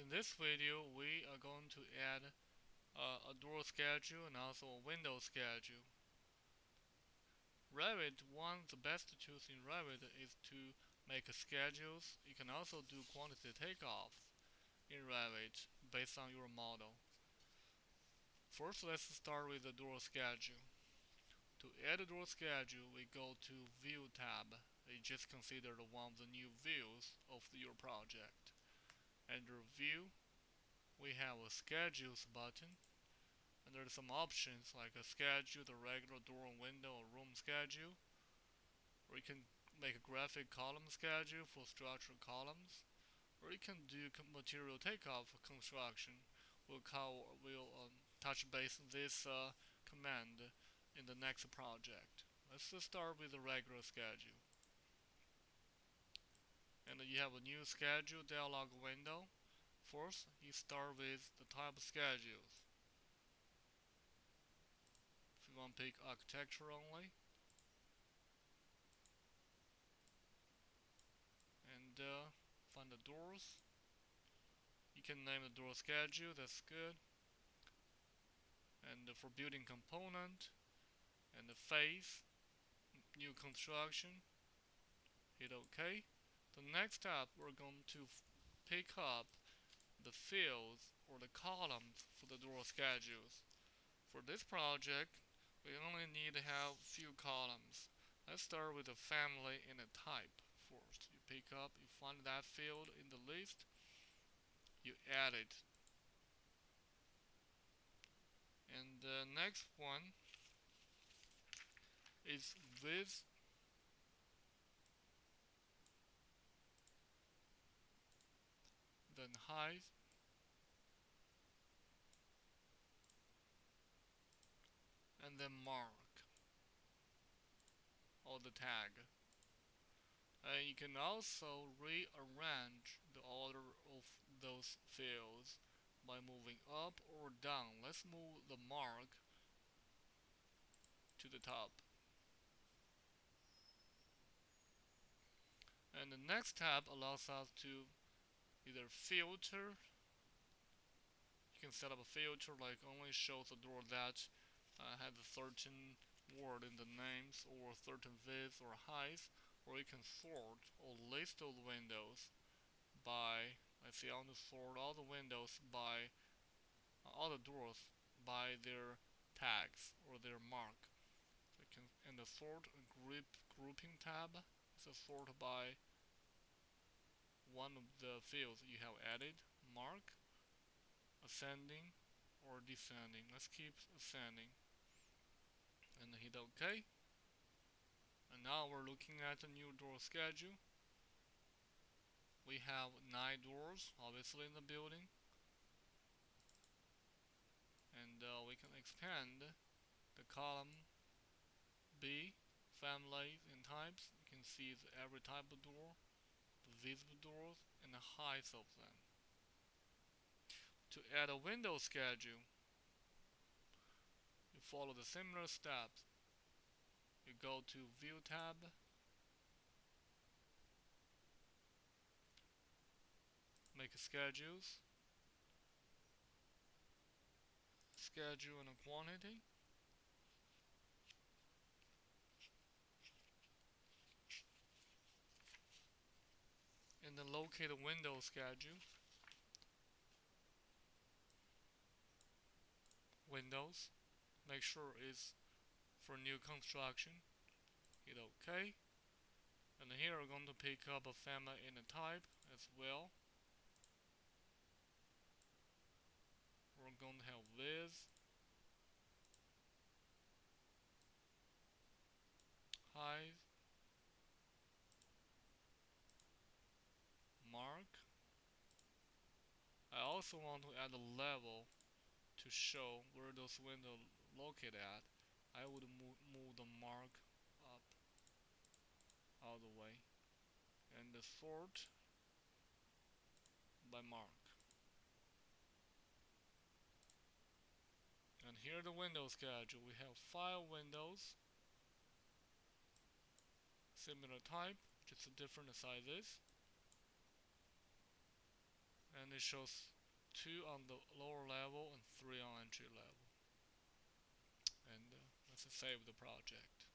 In this video, we are going to add a door schedule and also a window schedule. Revit, one of the best tools in Revit is to make schedules. You can also do quantity takeoffs in Revit based on your model. First, let's start with the door schedule. To add a door schedule, we go to View tab. It just considered one of the new views of your project. Under View, we have a Schedules button. And there's some options like a schedule, the regular door and window or room schedule, or you can make a graphic column schedule for structural columns, or you can do material takeoff for construction. We'll touch base on this command in the next project. Let's just start with the regular schedule. And you have a new schedule dialog window. First, you start with the type of schedules. If you want to pick architecture only, and find the doors. You can name the door schedule, that's good. And for building component and the phase, new construction, hit OK. The next step, we're going to pick up the fields or the columns for the door schedules. For this project, we only need to have few columns. Let's start with the family and the type first. You pick up, you find that field in the list, you add it. And the next one is width, then height, and then mark or the tag. And you can also rearrange the order of those fields by moving up or down. Let's move the mark to the top. And the next tab allows us to either filter. You can set up a filter like only shows the door that has a certain word in the names or certain width or height, or you can sort or list those windows by, let's say I want to sort all the windows by, all the doors by their tags or their mark. So you can, in the sort grouping tab, it's a sort by one of the fields you have added, mark, ascending or descending. Let's keep ascending and hit OK. And now we're looking at the new door schedule. We have 9 doors obviously in the building, and we can expand the column B, families and types. You can see every type of door, the visible doors, and the height of them. To add a window schedule, you follow the similar steps. You go to View tab, make schedules, schedule and a quantity, and then locate a window schedule, windows, make sure it's for new construction, hit OK. And here we're going to pick up a family and a type as well. We're going to have width, height, mark. I also want to add a level to show where those windows located at. I would move the mark up all the way and the sort by mark. And here the window schedule. We have 5 windows, similar type, just different sizes. And and it shows 2 on the lower level and 3 on entry level. And let's save the project.